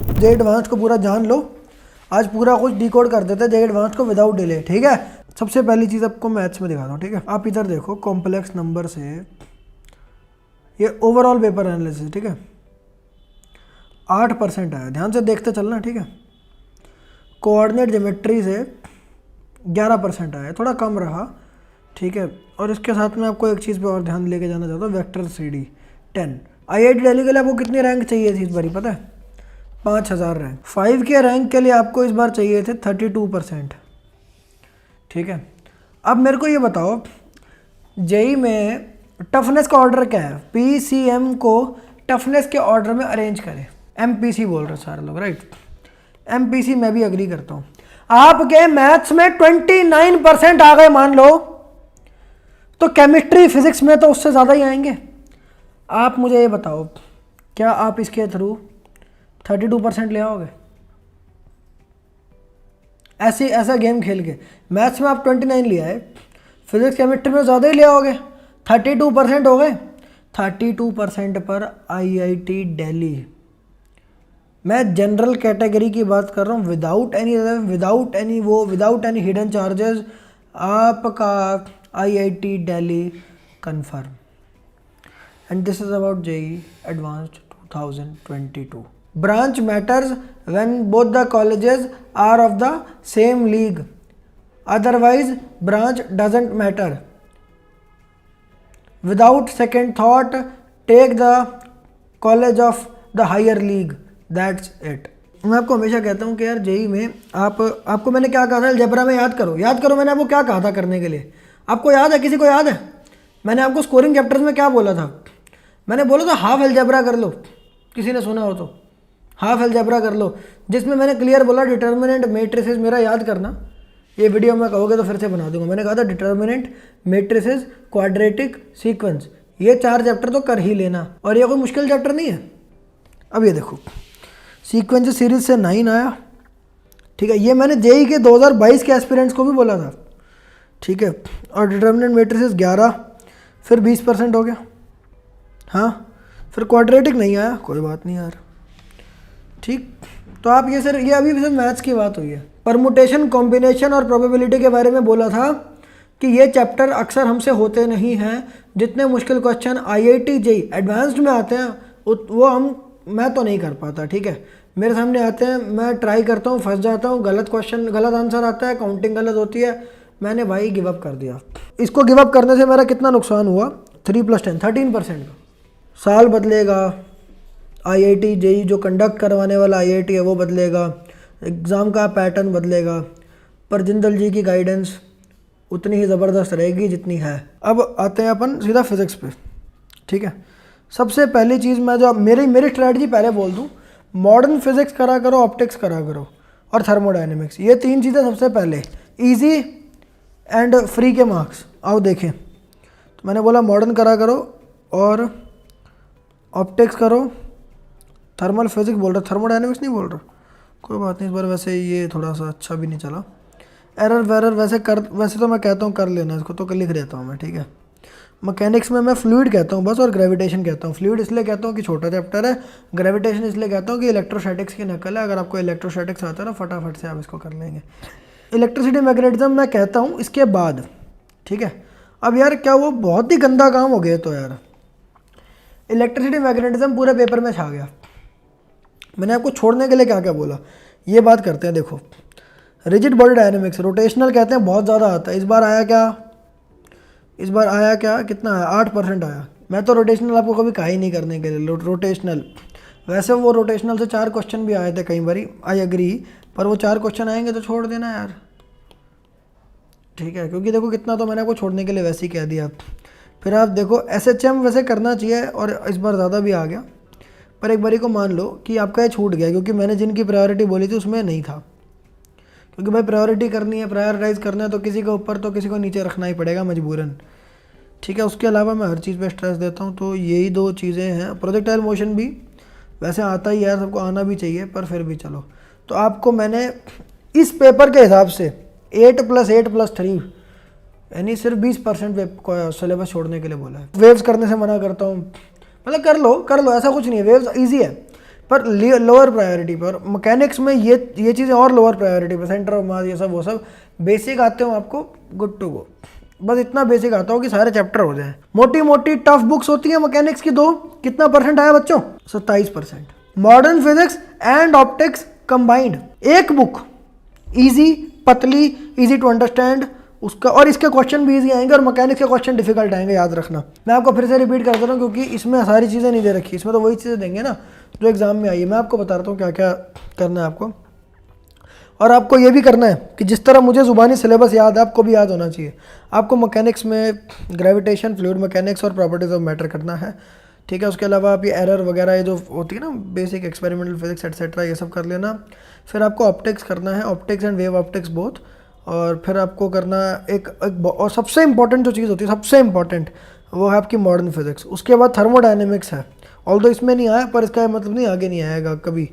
जे advance को पूरा जान लो, आज पूरा कुछ डिकोड कर देते हैं जे एडवांस को विदाउट डिले, ठीक है। सबसे पहली चीज़ आपको मैथ्स में दिखाता हूँ, ठीक है। आप इधर देखो, कॉम्प्लेक्स नंबर से ये ओवरऑल पेपर एनालिसिस, ठीक है, 8% आया, ध्यान से देखते चलना, ठीक है। कोऑर्डिनेट ज्योमेट्री से 11% आया, थोड़ा कम रहा, ठीक है। और इसके साथ में आपको एक चीज़ पे और ध्यान लेके जाना चाहता हूँ, वेक्टर CD 10। IIT दिल्ली के लिए आपको कितनी रैंक चाहिए थी इस बार, पता है? 5000 रैंक। 5 के रैंक के लिए आपको इस बार चाहिए थे 32%, ठीक है। अब मेरे को ये बताओ, जेई में टफनेस का ऑर्डर क्या है? PCM को टफनेस के ऑर्डर में अरेंज करें, MPC बोल रहे सारे लोग, राइट। MPC मैं भी अग्री करता हूँ। आपके मैथ्स में 29% आ गए मान लो, तो केमिस्ट्री फिजिक्स में तो उससे ज़्यादा ही आएंगे। आप मुझे ये बताओ, क्या आप इसके थ्रू 32% ले आओगे? ऐसा गेम खेल के मैथ्स में आप 29 ले आए, फिजिक्स केमिस्ट्री में ज़्यादा ही ले आओगे, 32% हो गए। 32% पर IIT दिल्ली, मैं जनरल कैटेगरी की बात कर रहा हूँ, विदाउट एनी हिडन चार्जेस, आपका IIT Delhi confirm. And this is about JEE Advanced 2022. Branch matters when both the colleges are of the same league. Otherwise, branch doesn't matter. Without second thought, take the college of the higher league. That's it. मैं आपको हमेशा कहता हूँ कि यार JEE में आपको मैंने क्या कहा था, अलजेब्रा में याद करो मैंने आपको क्या कहा था करने के लिए। आपको याद है? किसी को याद है? मैंने आपको स्कोरिंग चैप्टर्स में क्या बोला था? मैंने बोला था हाफ अलजेब्रा कर लो, किसी ने सुना हो तो हाफ अलजेब्रा कर लो, जिसमें मैंने क्लियर बोला डिटर्मिनेंट मैट्रिसेस मेरा याद करना। ये वीडियो में कहोगे तो फिर से बना दूंगा। मैंने कहा था डिटर्मिनेंट मैट्रिसेस क्वाड्रेटिक सीक्वेंस, ये 4 चैप्टर तो कर ही लेना, और ये कोई मुश्किल चैप्टर नहीं है। अब ये देखो, सीक्वेंस सीरीज से 9 आया, ठीक है। ये मैंने JEE के 2022 के एस्पिरेंट्स को भी बोला था, ठीक है। और डिटर्मिनेंट मैट्रिसेस 11, फिर 20% हो गया। हाँ, फिर क्वाड्रेटिक नहीं आया, कोई बात नहीं यार, ठीक। तो आप ये अभी सिर्फ मैथ्स की बात हुई है। परमुटेशन, कॉम्बिनेशन और प्रोबेबिलिटी के बारे में बोला था कि ये चैप्टर अक्सर हमसे होते नहीं हैं। जितने मुश्किल क्वेश्चन IIT JEE एडवांस्ड में आते हैं वो मैं तो नहीं कर पाता, ठीक है। मेरे सामने आते हैं, मैं ट्राई करता हूँ, फंस जाता हूँ, गलत क्वेश्चन गलत आंसर आता है, काउंटिंग गलत होती है, मैंने भाई गिव अप कर दिया। इसको गिव अप करने से मेरा कितना नुकसान हुआ? 3 + 10 13% का। साल बदलेगा, IIT JEE जो कंडक्ट करवाने वाला IIT है वो बदलेगा, एग्ज़ाम का पैटर्न बदलेगा, पर जिंदल जी की गाइडेंस उतनी ही ज़बरदस्त रहेगी जितनी है। अब आते हैं अपन सीधा फिज़िक्स पे, ठीक है। सबसे पहली चीज़ मैं जो मेरी स्ट्रैटेजी पहले बोल दूँ, मॉडर्न फिज़िक्स करा करो, ऑप्टिक्स करा करो और थर्मोडाइनमिक्स, ये 3 चीज़ें सबसे पहले, इजी एंड फ्री के मार्क्स। आओ देखें, तो मैंने बोला मॉडर्न करा करो और ऑप्टिक्स करो, थर्मल फिजिक्स बोल रहा, थर्मोडाइनमिक्स नहीं बोल रहा, कोई बात नहीं। इस बार वैसे ये थोड़ा सा अच्छा भी नहीं चला, एरर वेरर वैसे तो मैं कहता हूँ कर लेना, इसको तो लिख देता हूँ मैं, ठीक है। मैकेनिक्स में मैं फ्लूइड कहता हूँ बस, और ग्रेविटेशन कहता हूँ। फ्लूइड इसलिए कहता हूँ कि छोटा चैप्टर है, ग्रेविटेशन इसलिए कहता हूँ कि इलेक्ट्रोस्टैटिक्स की नकल है। अगर आपको इलेक्ट्रोस्टैटिक्स आता है ना, फटाफट से आप इसको कर लेंगे। इलेक्ट्रिसिटी मैग्नेटिज्म मैं कहता हूँ इसके बाद, ठीक है। अब यार क्या वो बहुत ही गंदा काम हो गया, तो यार इलेक्ट्रिसिटी मैग्नेटिज्म पूरे पेपर में छा गया। मैंने आपको छोड़ने के लिए क्या क्या बोला, ये बात करते हैं। देखो, रिजिड बॉडी डायनेमिक्स, रोटेशनल कहते हैं, बहुत ज़्यादा आता है। इस बार आया क्या, कितना आया? 8% आया। मैं तो रोटेशनल आपको कभी कहा ही नहीं करने के लिए, रोटेशनल। वैसे वो रोटेशनल से 4 क्वेश्चन भी आए थे कई बारी, आई एग्री, पर वो 4 क्वेश्चन आएंगे तो छोड़ देना यार, ठीक है। क्योंकि देखो कितना तो मैंने आपको छोड़ने के लिए वैसे ही कह दिया। फिर आप देखो SHM वैसे करना चाहिए, और इस बार ज़्यादा भी आ गया, पर एक बारी को मान लो कि आपका ये छूट गया, क्योंकि मैंने जिनकी प्रायोरिटी बोली थी उसमें नहीं था। क्योंकि भाई प्रायोरिटी करनी है, प्रायोरिटाइज करना है, तो किसी को ऊपर तो किसी को नीचे रखना ही पड़ेगा मजबूरन, ठीक है। उसके अलावा मैं हर चीज़ पे स्ट्रेस देता हूँ, तो यही 2 चीज़ें हैं। प्रोजेक्टाइल मोशन भी वैसे आता ही है, सबको आना भी चाहिए, पर फिर भी चलो। तो आपको मैंने इस पेपर के हिसाब से 8 + 8 + 3 यानी सिर्फ 20% सिलेबस छोड़ने के लिए बोला है। वेव्स करने से मना करता हूँ, मतलब कर लो, ऐसा कुछ नहीं है। वेव्स ईजी है, पर लोअर प्रायोरिटी पर। मैकेनिक्स में ये चीज़ें और लोअर प्रायोरिटी पर, सेंटर ऑफ मास ये सब वो सब बेसिक आते हो आपको, गुड टू गो। बस इतना बेसिक आता हो कि सारे चैप्टर हो जाए। मोटी मोटी टफ बुक्स होती है मैकेनिक्स की दो, कितना परसेंट आया बच्चों? 27%। Modern physics and optics combined एक बुक, इजी पतली, इजी टू अंडरस्टैंड उसका, और इसके क्वेश्चन भी इजी आएंगे और मैकेनिक्स के क्वेश्चन डिफिकल्ट आएंगे, याद रखना। मैं आपको फिर से रिपीट कर दे रहा हूँ क्योंकि इसमें सारी चीज़ें नहीं दे रखी, इसमें तो वही चीज़ें देंगे ना जो एग्जाम में आई है। मैं आपको बता रहा हूँ क्या क्या करना है आपको, और आपको ये भी करना है कि जिस तरह मुझे ज़ुबानी सिलेबस याद है आपको भी याद होना चाहिए। आपको मैकेनिक्स में ग्रेविटेशन, फ्लूइड मैकेनिक्स और प्रॉपर्टीज ऑफ मैटर करना है, ठीक है। उसके अलावा आप ये एरर वगैरह ये जो होती है ना, बेसिक एक्सपेरिमेंटल फिजिक्स एटसेट्रा, ये सब कर लेना। फिर आपको ऑप्टिक्स करना है, optics and wave optics both. और फिर आपको करना एक और सबसे इंपॉर्टेंट जो चीज़ होती है, सबसे इंपॉर्टेंट, वो है आपकी मॉडर्न फिजिक्स। उसके बाद थर्मोडायनेमिक्स है, ऑल्दो इसमें नहीं आया पर इसका मतलब नहीं आगे नहीं आएगा कभी,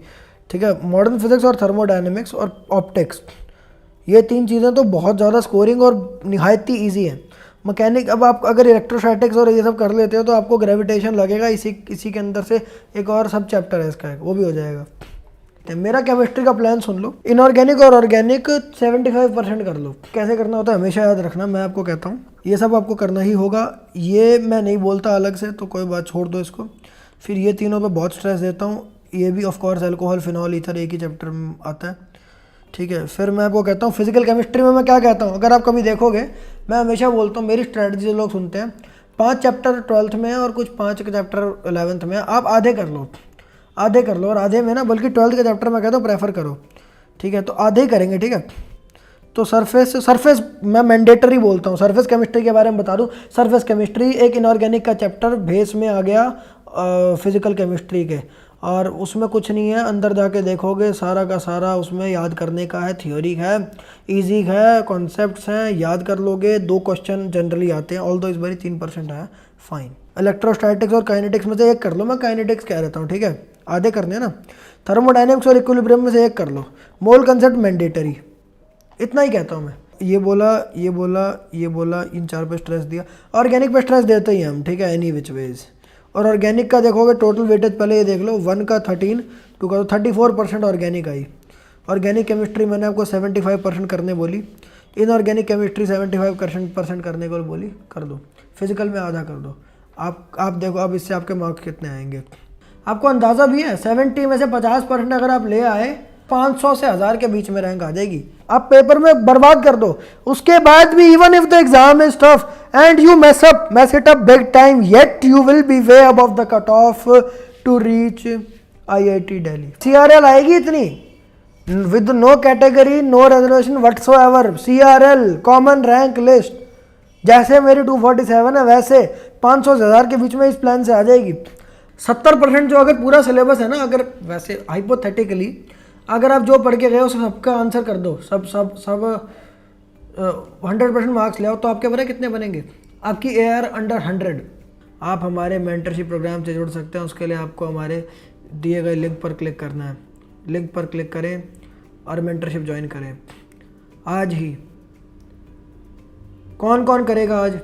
ठीक है। मॉडर्न फिजिक्स और थर्मोडायनेमिक्स और ऑप्टिक्स, ये तीन चीज़ें तो बहुत ज़्यादा स्कोरिंग और निहायत ही ईजी है। मैकेनिक, अब आप अगर इलेक्ट्रोस्टैटिक्स और ये सब कर लेते हो तो आपको ग्रेविटेशन लगेगा, इसी के अंदर से एक और सब चैप्टर है इसका, वो भी हो जाएगा। मेरा केमिस्ट्री का प्लान सुन लो, इनऑर्गेनिक और ऑर्गेनिक 75% कर लो। कैसे करना होता है हमेशा याद रखना, मैं आपको कहता हूँ ये सब आपको करना ही होगा, ये मैं नहीं बोलता अलग से, तो कोई बात छोड़ दो इसको। फिर ये तीनों पे बहुत स्ट्रेस देता हूँ, ये भी of course alcohol, phenol, ether एक ही चैप्टर में आता है, ठीक है। फिर मैं आपको कहता हूँ फिजिकल केमिस्ट्री में मैं क्या कहता हूँ, अगर आप कभी देखोगे मैं हमेशा बोलता हूँ, मेरी स्ट्रैटेजी जो लोग सुनते हैं, 5 चैप्टर 12th में है और कुछ 5 चैप्टर 11th में है, आप आधे कर लो, आधे कर लो। और आधे में ना, बल्कि 12th के चैप्टर में कहता हूँ प्रेफर करो, ठीक है। तो आधे ही करेंगे, ठीक है। तो सरफेस मैं मैंडेटरी बोलता हूँ। सरफेस केमिस्ट्री के बारे में बता दूँ, सरफेस केमिस्ट्री एक इनऑर्गेनिक का चैप्टर बेस में आ गया फिजिकल केमिस्ट्री के, और उसमें कुछ नहीं है, अंदर जाके देखोगे सारा का सारा उसमें याद करने का है, थियोरी है, इजी है, कॉन्सेप्ट्स हैं, याद कर लोगे। 2 क्वेश्चन जनरली आते हैं, ऑल्दो इस बारी 3% आया, फाइन। इलेक्ट्रोस्टैटिक्स और काइनेटिक्स में से एक कर लो, मैं काइनेटिक्स कह रहता हूँ, ठीक है, आधे करने ना। थर्मोडायनेमिक्स और इक्विलिब्रियम में से एक कर लो। मोल कंसेप्ट मैंडेटरी, इतना ही कहता हूँ मैं। ये बोला, इन 4 पे स्ट्रेस दिया। ऑर्गेनिक पे स्ट्रेस देते ही हम, ठीक है, एनी विच वेज। और ऑर्गेनिक का देखोगे टोटल वेटेज पहले ये देख लो, 1 का 13, 2 का 34% ऑर्गेनिक आई। ऑर्गेनिक केमिस्ट्री मैंने आपको 75% करने बोली, इनऑर्गेनिक केमिस्ट्री 75% करने को बोली, कर दो। फिजिकल में आधा कर दो। आप देखो अब इससे आपके मार्क्स कितने आएंगे, आपको अंदाज़ा भी है। 70 में से 50% अगर आप ले आए, 500 से 1000 के बीच में रैंक आ जाएगी। आप पेपर में बर्बाद कर दो, उसके बाद भी even if the exam is tough and you mess it up big time, yet you will be way above the cut off to reach IIT Delhi. CRL आएगी इतनी, with no category, no resolution whatsoever. CRL common rank list, जैसे मेरी 247 है वैसे 500 से 1000 के बीच में इस प्लान से आ जाएगी। 70% जो अगर पूरा सिलेबस है ना, अगर वैसे हाइपोथेटिकली अगर आप जो पढ़ के गए हो सबका आंसर कर दो, सब 100% मार्क्स ले आओ, तो आपके पता कितने बनेंगे? आपकी AR अंडर 100। आप हमारे मेंटरशिप प्रोग्राम से जुड़ सकते हैं। उसके लिए आपको हमारे दिए गए लिंक पर क्लिक करना है, लिंक पर क्लिक करें और मेंटरशिप ज्वाइन करें आज ही। कौन कौन करेगा आज?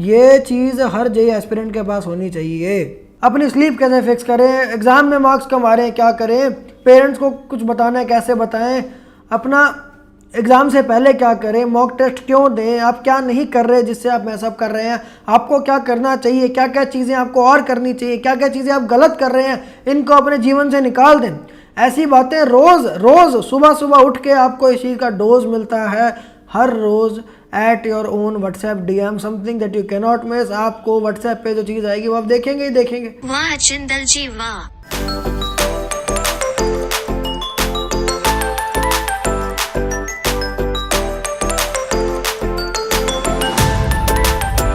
ये चीज़ हर JEE एस्पिरेंट के पास होनी चाहिए। अपनी स्लीप कैसे फिक्स करें, एग्ज़ाम में मार्क्स कम आ रहे हैं क्या करें, पेरेंट्स को कुछ बताना है कैसे बताएं, अपना एग्ज़ाम से पहले क्या करें, मॉक टेस्ट क्यों दें, आप क्या नहीं कर रहे जिससे आप मैसअप कर रहे हैं, आपको क्या करना चाहिए, क्या क्या चीज़ें आपको और करनी चाहिए, क्या क्या चीज़ें आप गलत कर रहे हैं, इनको अपने जीवन से निकाल दें। ऐसी बातें रोज़ सुबह सुबह उठ के आपको इस चीज़ का डोज मिलता है हर रोज़ at your own WhatsApp DM, something that you can not miss. आपको व्हाट्सएप पे जो चीज़ आएगी वो आप देखेंगे ही देखेंगे। वाह जिंदल जी वाह।